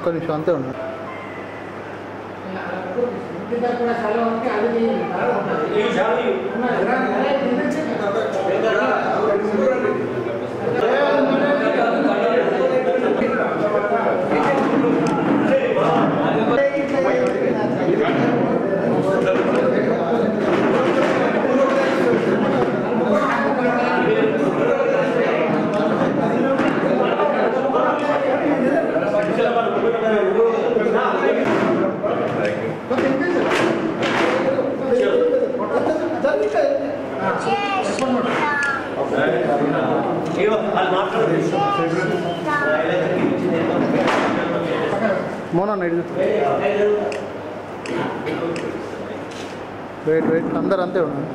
ఒక్క నిమిషం అంతే ఉన్నారు. మోనా వెయిట్ వెయిట్ అందరు అంతే ఉన్నారు.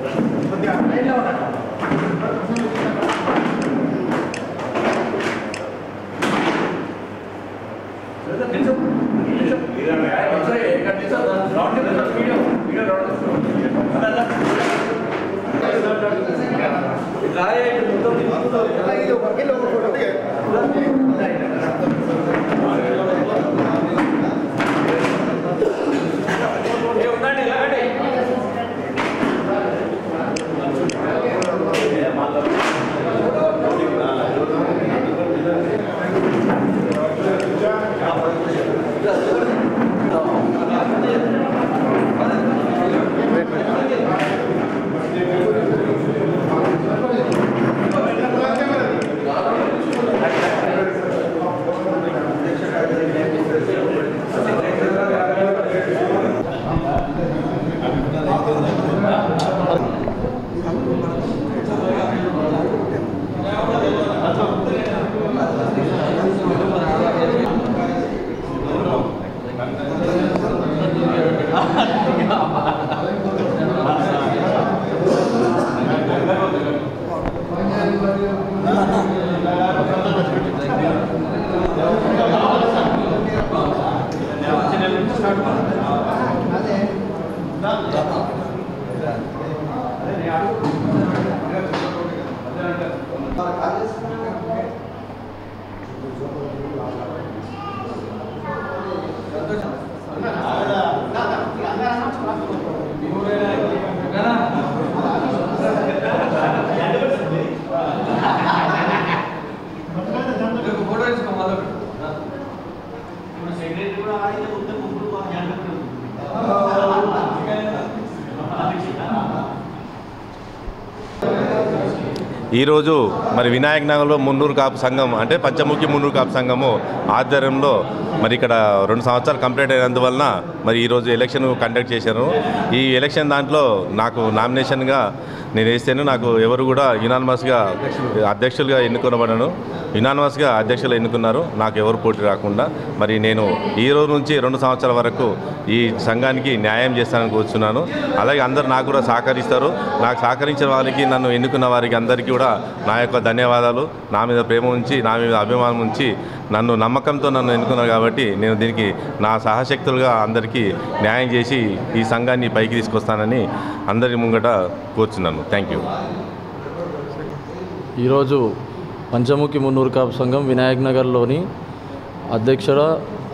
ఈరోజు మరి వినాయక్ నగర్లో మున్నూరు కాపు సంఘం అంటే పంచముఖి మున్నూరు కాపు సంఘము ఆధ్వర్యంలో మరి ఇక్కడ 2 సంవత్సరాలు కంప్లీట్ అయినందువలన మరి ఈరోజు ఎలక్షన్ కండక్ట్ చేశాను. ఈ ఎలక్షన్ దాంట్లో నాకు నామినేషన్గా నేను వేస్తేనే నాకు ఎవరు కూడా యునానిమస్గా అధ్యక్షులుగా ఎన్నుకొనబడను. యునానిమస్గా అధ్యక్షులు ఎన్నుకున్నారు, నాకు ఎవరు పోటీ రాకుండా. మరి నేను ఈ రోజు నుంచి 2 సంవత్సరాల వరకు ఈ సంఘానికి న్యాయం చేస్తానని కూర్చున్నాను. అలాగే అందరూ నాకు కూడా సహకరిస్తారు. నాకు సహకరించిన వారికి, నన్ను ఎన్నుకున్న వారికి అందరికీ కూడా నా యొక్క ధన్యవాదాలు. నా మీద ప్రేమ ఉంచి, నా మీద అభిమానం ఉంచి, నన్ను నమ్మకంతో నన్ను ఎన్నుకున్నారు కాబట్టి నేను దీనికి నా సహశక్తులుగా అందరికీ న్యాయం చేసి ఈ సంఘాన్ని పైకి తీసుకొస్తానని అందరి ముంగట కూర్చున్నాను. Thank you. ఈరోజు పంచముఖి మున్నూరు కాపు సంఘం వినాయక్ నగర్లోని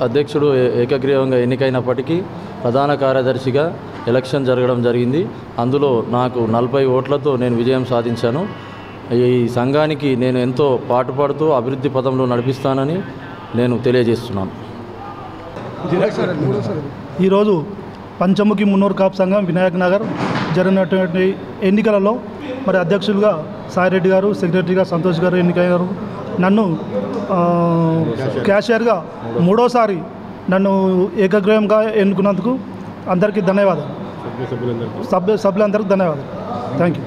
అధ్యక్షుడు ఏకగ్రీవంగా ఎన్నికైనప్పటికీ ప్రధాన కార్యదర్శిగా ఎలక్షన్ జరగడం జరిగింది. అందులో నాకు 40 ఓట్లతో నేను విజయం సాధించాను. ఈ సంఘానికి నేను ఎంతో పాటుపడుతూ అభివృద్ధి పదంలో నడిపిస్తానని నేను తెలియజేస్తున్నాను. ఈరోజు పంచముఖి మున్నూరు కాపు సంఘం వినాయక్ నగర్ జరిగినటువంటి ఎన్నికలలో మరి అధ్యక్షులుగా సాయిరెడ్డి గారు, సెక్రటరీగా సంతోష్ గారు ఎన్నికయ్యారు. నన్ను క్యాషియర్గా 3వసారి నన్ను ఏకగ్రీవంగా ఎన్నుకున్నందుకు అందరికీ ధన్యవాదాలు. సభ్యులందరికీ ధన్యవాదాలు. Thank you.